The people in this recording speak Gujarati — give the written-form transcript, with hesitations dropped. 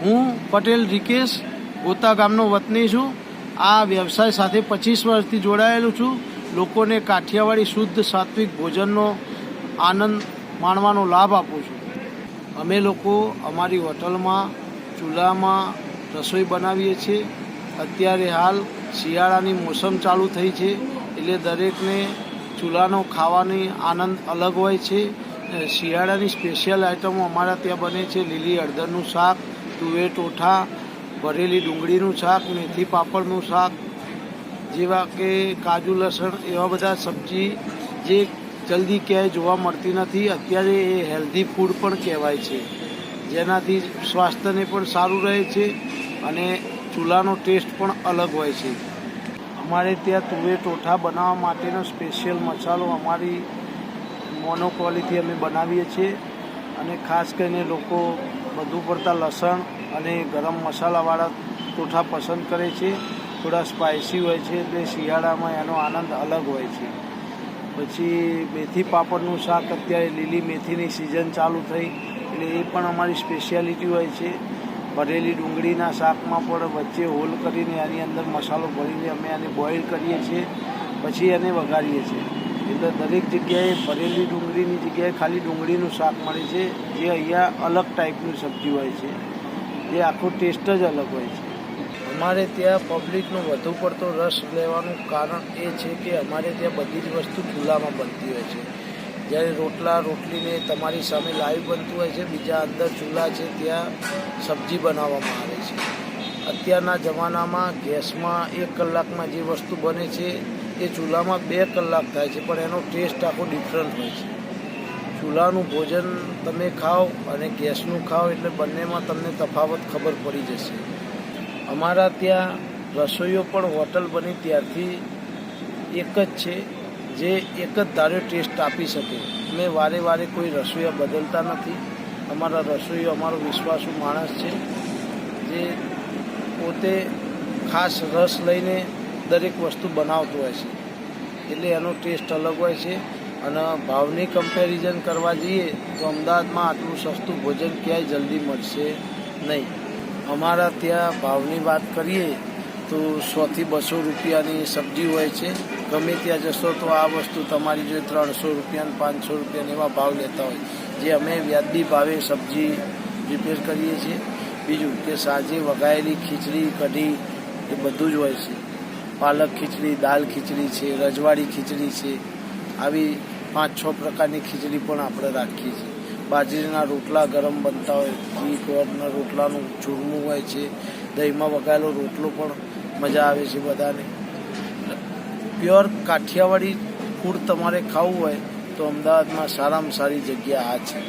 હું પટેલ રિકેશ ગોતા ગામનો વતની છું. આ વ્યવસાય સાથે 25 વર્ષથી જોડાયેલું છું. લોકોને કાઠિયાવાડી શુદ્ધ સાત્વિક ભોજનનો આનંદ માણવાનો લાભ આપું છું. અમે લોકો અમારી હોટલમાં ચૂલામાં રસોઈ બનાવીએ છીએ. અત્યારે હાલ શિયાળાની મોસમ ચાલુ થઈ છે એટલે દરેકને ચૂલાનો ખાવાની આનંદ અલગ હોય છે. શિયાળાની સ્પેશિયલ આઇટમો અમારા ત્યાં બને છે. લીલી હળદરનું શાક, તુવેર ટોઠા, ભરેલી ડુંગળીનું શાક, મેથી પાપડનું શાક જેવા કે કાજુ લસણ એવા બધા સબ્જી જે જલ્દી ક્યાંય જોવા મળતી નથી. અત્યારે એ હેલ્ધી ફૂડ પણ કહેવાય છે, જેનાથી સ્વાસ્થ્યને પણ સારું રહે છે અને ચૂલાનો ટેસ્ટ પણ અલગ હોય છે. અમારે ત્યાં તુવેર ટોઠા બનાવવા માટેનો સ્પેશિયલ મસાલો અમારી મોનોકોલીથી અમે બનાવીએ છીએ અને ખાસ કરીને લોકો વધુ પડતા લસણ અને ગરમ મસાલાવાળા ટોઠા પસંદ કરે છે. થોડા સ્પાઇસી હોય છે એટલે શિયાળામાં એનો આનંદ અલગ હોય છે. પછી મેથી પાપડનું શાક, અત્યારે લીલી મેથીની સિઝન ચાલુ થઈ એટલે એ પણ અમારી સ્પેશિયાલિટી હોય છે. ભરેલી ડુંગળીના શાકમાં પણ વચ્ચે હોલ કરીને એની અંદર મસાલો ભરીને અમે આને બોઇલ કરીએ છીએ, પછી એને વઘારીએ છીએ. એટલે દરેક જગ્યાએ ભરેલી ડુંગળીની જગ્યાએ ખાલી ડુંગળીનું શાક મળે છે, જે અહીંયા અલગ ટાઈપની સબ્જી હોય છે, જે આખો ટેસ્ટ જ અલગ હોય છે. અમારે ત્યાં પબ્લિકનો વધુ પડતો રસ લેવાનું કારણ એ છે કે અમારે ત્યાં બધી જ વસ્તુ ચૂલામાં બનતી હોય છે. જ્યારે રોટલા રોટલીને તમારી સામે લાઈવ બનતું હોય છે, બીજા અંદર ચૂલા છે ત્યાં સબ્જી બનાવવામાં આવે છે. અત્યારના જમાનામાં ગેસમાં 1 કલાકમાં જે વસ્તુ બને છે એ ચૂલામાં 2 કલાક થાય છે, પણ એનો ટેસ્ટ આખો ડિફરન્ટ હોય છે. ચૂલાનું ભોજન તમે ખાઓ અને ગેસનું ખાઓ એટલે બંનેમાં તમને તફાવત ખબર પડી જશે. અમારા ત્યાં રસોઈઓ પણ હોટલ બની ત્યારથી એક જ છે, જે એક જ ધારે ટેસ્ટ આપી શકે. અમે વારે વારે કોઈ રસોઈયા બદલતા નથી. અમારા રસોઈયો અમારો વિશ્વાસુ માણસ છે, જે પોતે ખાસ રસ લઈને દરેક વસ્તુ બનાવતો હોય છે, એટલે એનો ટેસ્ટ અલગ હોય છે. અને ભાવની કમ્પેરિઝન કરવા જઈએ તો અમદાવાદમાં આટલું સસ્તું ભોજન ક્યાંય જલ્દી મળશે નહીં. અમારા ત્યાં ભાવની વાત કરીએ તો 100 થી 200 રૂપિયાની સબ્જી હોય છે. ગમે ત્યાં જશો તો આ વસ્તુ તમારી જો 300 રૂપિયા 500 રૂપિયા એવા ભાવ લેતા હોય, જે અમે વ્યાજબી ભાવે સબ્જી પ્રિપેર કરીએ છીએ. બીજું કે સાંજે વઘાયેલી ખીચડી, કઢી એ બધું જ હોય છે. પાલક ખીચડી, દાલ ખીચડી છે, રજવાડી ખીચડી છે, આવી 5-6 પ્રકારની ખીચડી પણ આપણે રાખીએ છીએ. બાજરીના રોટલા ગરમ બનતા હોય, ઘી ગોળના રોટલાનું ચૂરમું હોય છે, દહીંમાં વઘાયેલો રોટલો પણ મજા આવે છે બધાને. પ્યોર કાઠિયાવાડી ફૂડ તમારે ખાવું હોય તો અમદાવાદમાં સારામાં સારી જગ્યા આ છે.